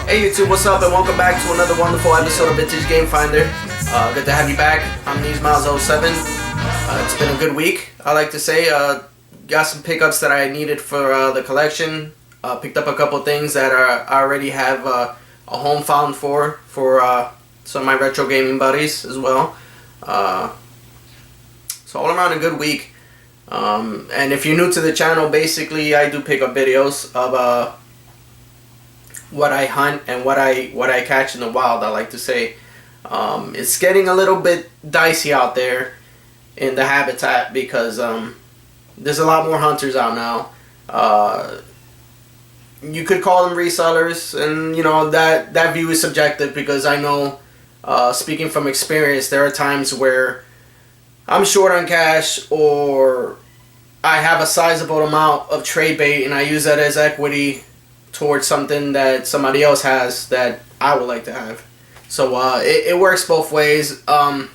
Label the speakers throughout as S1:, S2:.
S1: Hey YouTube, what's up, and welcome back to another wonderful episode of Vintage Game Finder. Good to have you back. I'm NeesMiles07. It's been a good week, I like to say. Got some pickups that I needed for the collection. Picked up a couple things that I already have a home found for some of my retro gaming buddies as well. So all around a good week. And if you're new to the channel, basically I do pick up videos of what I hunt and what I catch in the wild, I like to say. It's getting a little bit dicey out there in the habitat because there's a lot more hunters out now. You could call them resellers, and you know that view is subjective because I know, speaking from experience, there are times where I'm short on cash or I have a sizable amount of trade bait and I use that as equity towards something that somebody else has that I would like to have. So it works both ways. I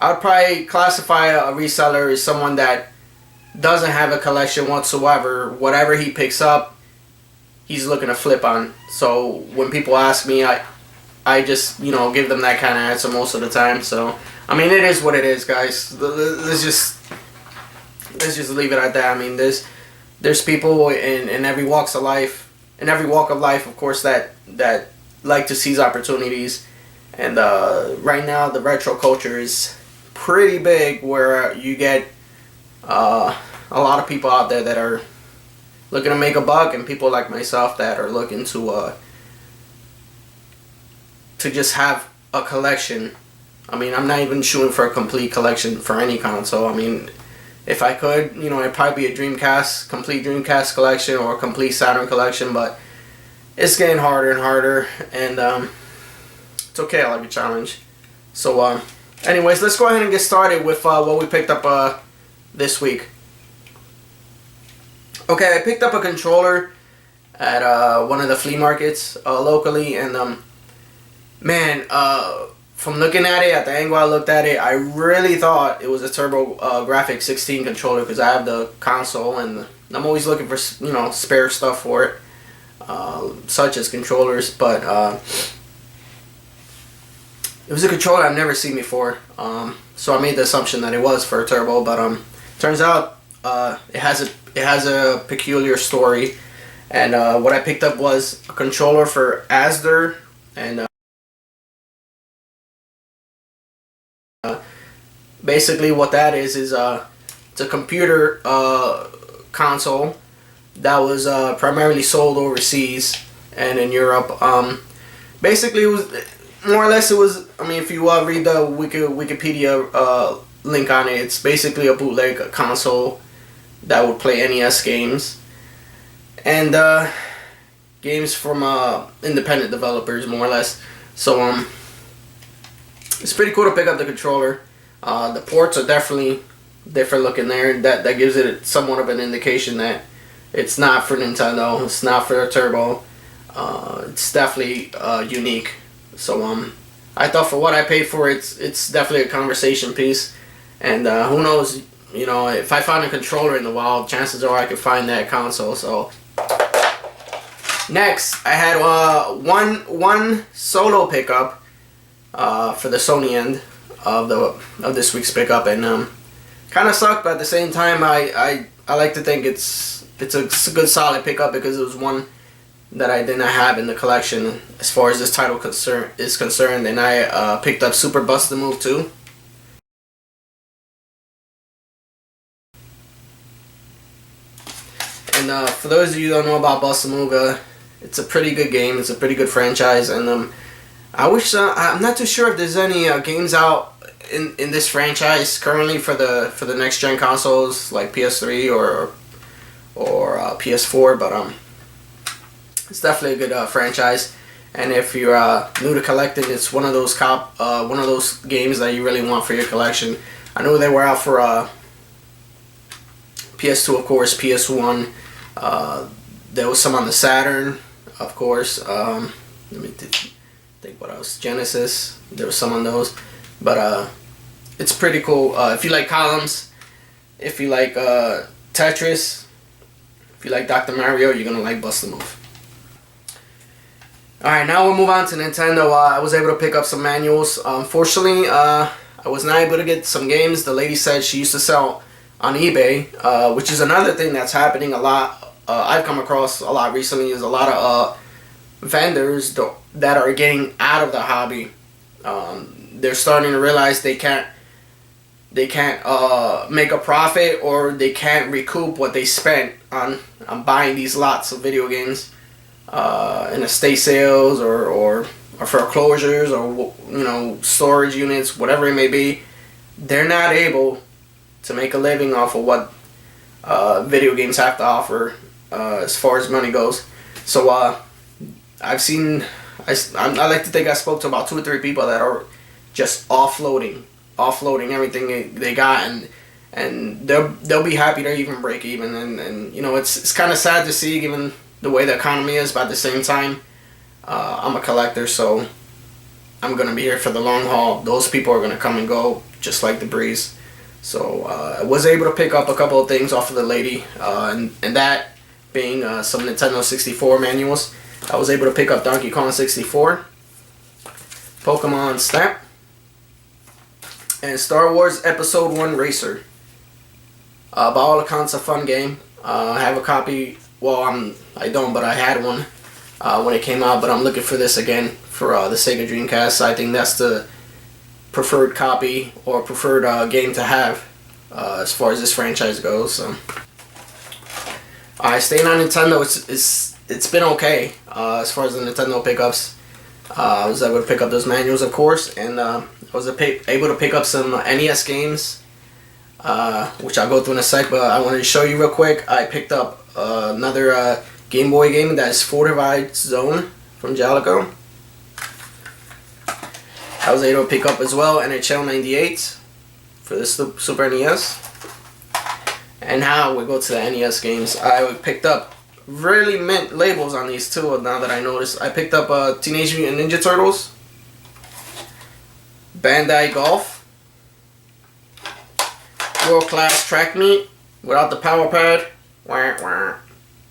S1: would probably classify a reseller as someone that doesn't have a collection whatsoever. Whatever he picks up, he's looking to flip on. So when people ask me, I just, you know, give them that kind of answer most of the time. So I mean, it is what it is, guys. Let's just leave it at that. I mean, there's people in every walk of life, of course, that like to seize opportunities. And right now, the retro culture is pretty big, where you get a lot of people out there that are looking to make a buck, and people like myself that are looking to just have a collection. I mean, I'm not even shooting for a complete collection for any console. I mean, if I could, you know, it'd probably be a Dreamcast, complete Dreamcast collection or a complete Saturn collection, but it's getting harder and harder, and it's okay, I like a challenge. So, anyways, let's go ahead and get started with what we picked up this week. Okay, I picked up a controller at one of the flea markets locally, and man, from looking at it, at the angle I looked at it, I really thought it was a TurboGrafx 16 controller because I have the console and I'm always looking for, you know, spare stuff for it, such as controllers. But it was a controller I've never seen before, so I made the assumption that it was for a turbo. But turns out it has a peculiar story, and what I picked up was a controller for Azdar, and basically what that is it's a computer console that was primarily sold overseas and in Europe. Basically, it was more or less, I mean, if you read the Wikipedia link on it, it's basically a bootleg console that would play NES games and games from independent developers, more or less. So it's pretty cool to pick up the controller. The ports are definitely different looking there. That gives it somewhat of an indication that it's not for Nintendo. It's not for a turbo. It's definitely unique. So I thought for what I paid for it, it's definitely a conversation piece. And who knows? You know, if I find a controller in the wild, chances are I could find that console. So next, I had one solo pickup for the Sony end of this week's pickup, and kind of sucked, but at the same time I like to think it's a good solid pickup because it was one that I did not have in the collection as far as this title is concerned, and I picked up Super Bust the Move 2. And for those of you who don't know about Bust the Move, it's a pretty good game. It's a pretty good franchise, and I wish I'm not too sure if there's any games out in this franchise currently for the next gen consoles like PS3 or PS4, but it's definitely a good franchise. And if you're new to collecting, it's one of those games that you really want for your collection. I know they were out for PS2, of course, PS1. There was some on the Saturn, of course. Let me think what else. Genesis. There was some on those. But it's pretty cool. If you like columns, if you like Tetris, if you like Dr. Mario, you're gonna like Bust a Move. Alright, now we'll move on to Nintendo. I was able to pick up some manuals. Unfortunately, I was not able to get some games. The lady said she used to sell on eBay, which is another thing that's happening a lot. I've come across a lot recently is a lot of vendors that are getting out of the hobby. They're starting to realize they can't make a profit, or they can't recoup what they spent on buying these lots of video games in estate sales or foreclosures, or storage units, whatever it may be. They're not able to make a living off of what video games have to offer as far as money goes. So I've seen, I like to think I spoke to about 2 or 3 people that are just offloading everything they got, and they'll be happy to even break even. And it's kind of sad to see, given the way the economy is, but at the same time, I'm a collector, so I'm gonna be here for the long haul. Those people are gonna come and go just like the breeze. So I was able to pick up a couple of things off of the lady, and that being some Nintendo 64 manuals. I was able to pick up Donkey Kong 64, Pokemon Snap, and Star Wars Episode 1 Racer. By all accounts, a fun game. I have a copy. Well, I don't, but I had one when it came out. But I'm looking for this again for the Sega Dreamcast. I think that's the preferred copy or preferred game to have as far as this franchise goes. So, staying on Nintendo, it's been okay as far as the Nintendo pickups. I was able to pick up those manuals, of course, and I was able to pick up some NES games, which I'll go through in a sec. But I wanted to show you real quick. I picked up another Game Boy game, that is Fortified Zone from Jaleco. I was able to pick up as well NHL 98 for the Super NES. And now we go to the NES games. I picked up really mint labels on these too, now that I noticed. I picked up Teenage Mutant Ninja Turtles, Bandai Golf, World Class Track Meet without the power pad,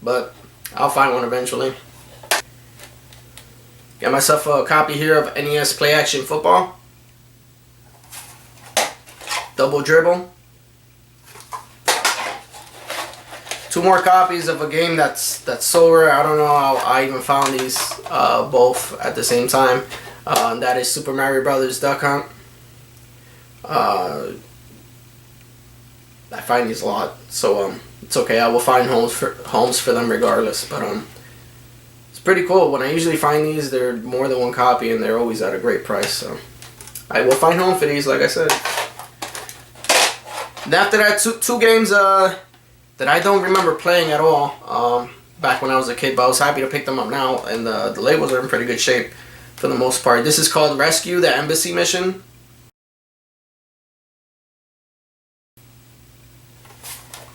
S1: but I'll find one eventually. Got myself a copy here of NES Play Action Football, Double Dribble. 2 more copies of a game that's so rare. I don't know how I even found these both at the same time. That is Super Mario Brothers Duck Hunt. I find these a lot, so it's okay. I will find homes for them regardless. But it's pretty cool. When I usually find these, they're more than 1 copy, and they're always at a great price. So I will find home for these, like I said. And after that, two games that I don't remember playing at all back when I was a kid, but I was happy to pick them up now, and the labels are in pretty good shape for the most part. This is called Rescue the Embassy Mission.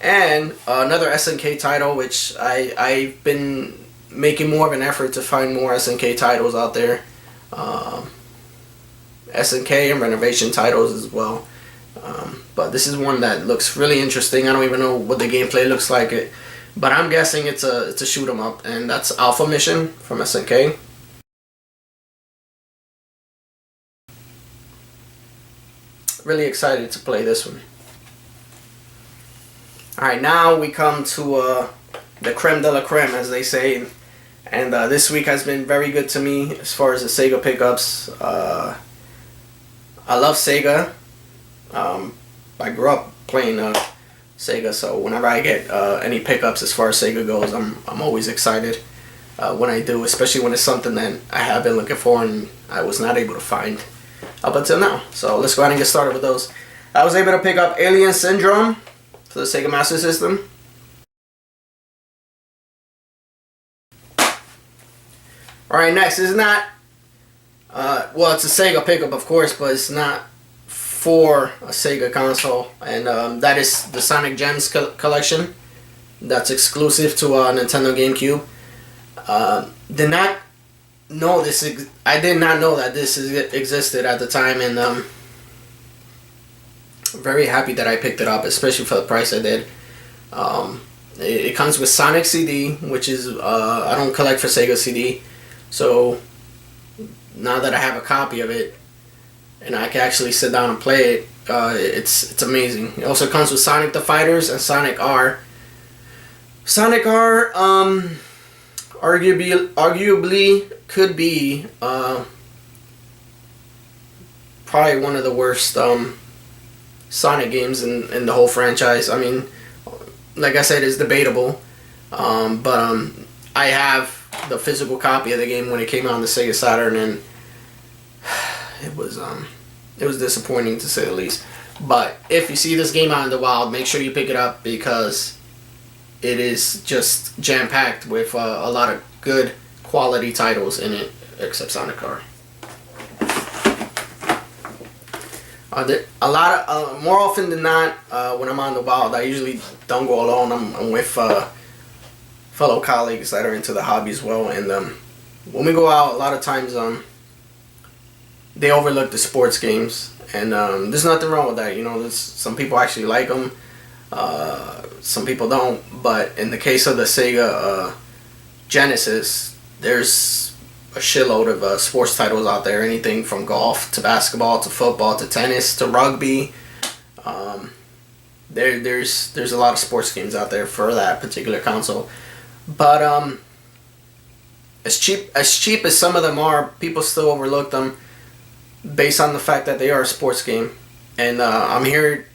S1: And another SNK title, which I've been making more of an effort to find more SNK titles out there. SNK and Renovation titles as well. But this is one that looks really interesting. I don't even know what the gameplay looks like, but I'm guessing it's a shoot 'em up, and that's Alpha Mission from SNK. Really excited to play this one. Alright, now we come to the creme de la creme, as they say, and this week has been very good to me as far as the Sega pickups. I love Sega. I grew up playing Sega, so whenever I get any pickups as far as Sega goes, I'm always excited when I do, especially when it's something that I have been looking for and I was not able to find up until now. So let's go ahead and get started with those. I was able to pick up Alien Syndrome for the Sega Master System. Alright, next is not, well, it's a Sega pickup, of course, but it's not for a Sega console, and that is the Sonic Gems collection. That's exclusive to Nintendo GameCube. Did not know this. I did not know that this existed at the time, and Very happy that I picked it up, especially for the price I did. It comes with Sonic CD, which is I don't collect for Sega CD, so now that I have a copy of it and I can actually sit down and play it, it's amazing. It also comes with Sonic the Fighters and Sonic R. Sonic R, arguably could be probably one of the worst Sonic games in the whole franchise. I mean, like I said, it's debatable, but I have the physical copy of the game when it came out on the Sega Saturn, and it was disappointing to say the least. But if you see this game out in the wild, make sure you pick it up because it is just jam-packed with a lot of good quality titles in it, except Sonic R. A lot of more often than not, when I'm on the wild, I usually don't go alone. I'm with fellow colleagues that are into the hobby as well, and when we go out, a lot of times they overlook the sports games, and there's nothing wrong with that. You know, some people actually like them, some people don't. But in the case of the Sega Genesis, there's a shitload of sports titles out there. Anything from golf to basketball to football to tennis to rugby. There's a lot of sports games out there for that particular console. But as cheap as some of them are, people still overlook them based on the fact that they are a sports game. And I'm here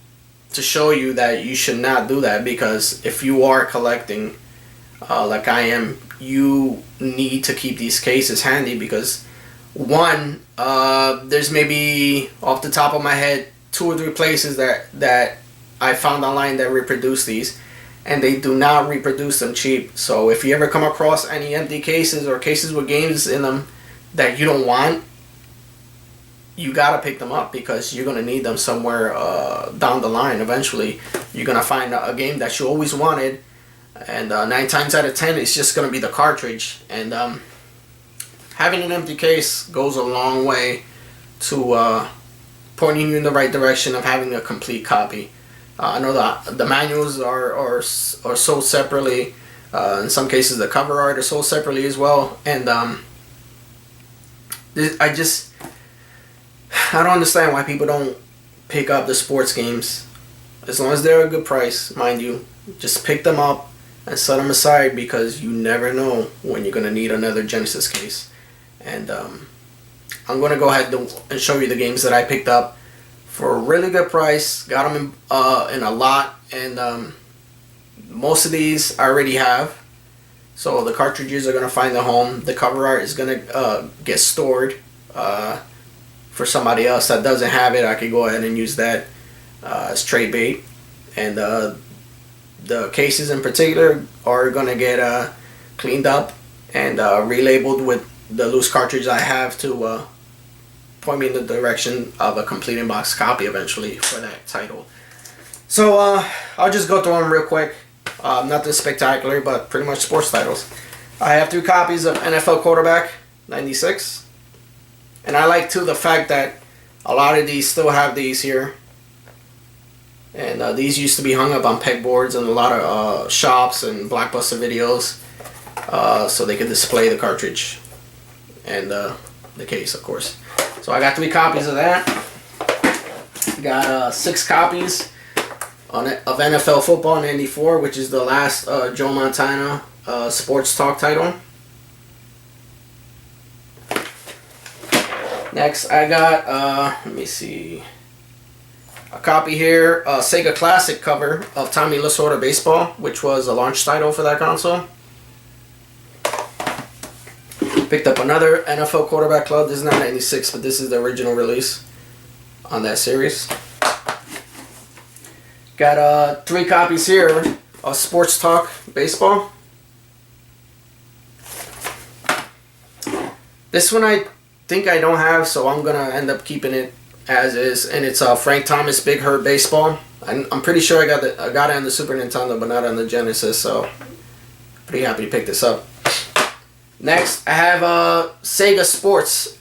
S1: to show you that you should not do that, because if you are collecting like I am, you need to keep these cases handy, because one, there's maybe off the top of my head 2 or 3 places that I found online that reproduce these, and they do not reproduce them cheap. So if you ever come across any empty cases or cases with games in them that you don't want, you gotta pick them up, because you're gonna need them somewhere down the line. Eventually you're gonna find a game that you always wanted, and 9 times out of 10 it's just going to be the cartridge. And having an empty case goes a long way to pointing you in the right direction of having a complete copy. I know that the manuals are sold separately. In some cases the cover art is sold separately as well, and I don't understand why people don't pick up the sports games. As long as they're a good price, mind you, just pick them up and set them aside, because you never know when you're going to need another Genesis case. And I'm going to go ahead and show you the games that I picked up for a really good price. Got them in a lot, and most of these I already have. So the cartridges are going to find a home. The cover art is going to get stored for somebody else that doesn't have it. I could go ahead and use that as trade bait. And the cases in particular are going to get cleaned up and relabeled with the loose cartridge I have to point me in the direction of a complete in-box copy eventually for that title. So I'll just go through them real quick. Nothing spectacular, but pretty much sports titles. I have 3 copies of NFL Quarterback 96. And I like too the fact that a lot of these still have these here. And these used to be hung up on pegboards in a lot of shops and Blockbuster videos, so they could display the cartridge and the case, of course. So I got 3 copies of that. Got 6 copies of NFL Football in '94, which is the last Joe Montana sports talk title. Next, I got, let me see, a copy here, a Sega Classic cover of Tommy Lasorda Baseball, which was a launch title for that console. Picked up another NFL Quarterback Club. This is not 96, but this is the original release on that series. Got 3 copies here of Sports Talk Baseball. This one I think I don't have, so I'm gonna end up keeping it as is, and it's Frank Thomas Big Hurt Baseball. I'm pretty sure I got it on the Super Nintendo, but not on the Genesis, so pretty happy to pick this up. Next, I have Sega Sports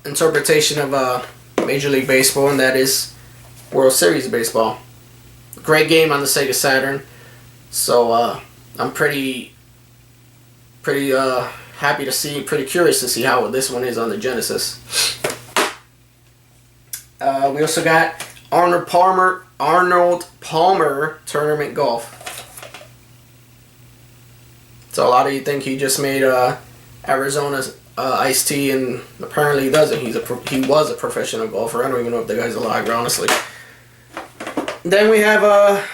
S1: interpretation of Major League Baseball, and that is World Series baseball. Great game on the Sega Saturn. So I'm pretty happy to see, pretty curious to see how this one is on the Genesis. We also got Arnold Palmer Tournament Golf. So a lot of you think he just made Arizona's iced tea, and apparently he doesn't. He was a professional golfer. I don't even know if the guy's alive, honestly. Then we have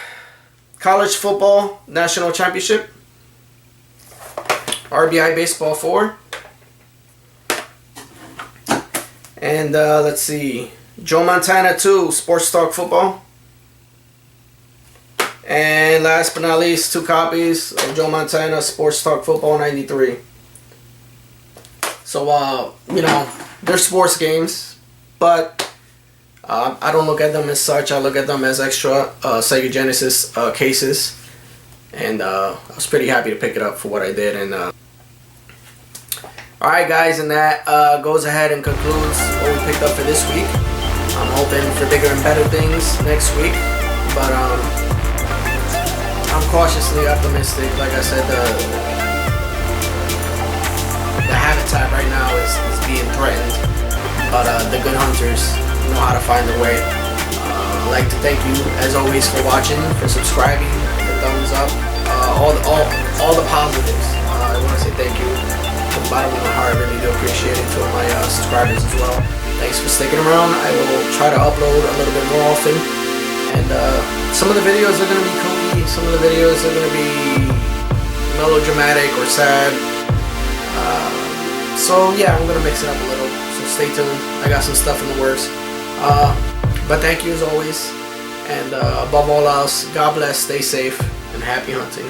S1: college football national championship. RBI Baseball 4. And let's see. Joe Montana 2 Sports Talk Football. And last but not least, 2 copies of Joe Montana Sports Talk Football 93. So, you know, they're sports games, but I don't look at them as such. I look at them as extra Sega Genesis cases. And I was pretty happy to pick it up for what I did. And alright guys, and that goes ahead and concludes what we picked up for this week. I'm hoping for bigger and better things next week, but I'm cautiously optimistic. Like I said, the habitat right now is being threatened, but the good hunters know how to find a way. I'd like to thank you as always for watching, for subscribing, the thumbs up, all the positives. I want to say thank you from the bottom of my heart. I really do appreciate it to all my subscribers as well. Thanks for sticking around. I will try to upload a little bit more often. And some of the videos are going to be kooky. Some of the videos are going to be melodramatic or sad. So yeah, I'm going to mix it up a little. So stay tuned. I got some stuff in the works. But thank you as always. And above all else, God bless, stay safe, and happy hunting.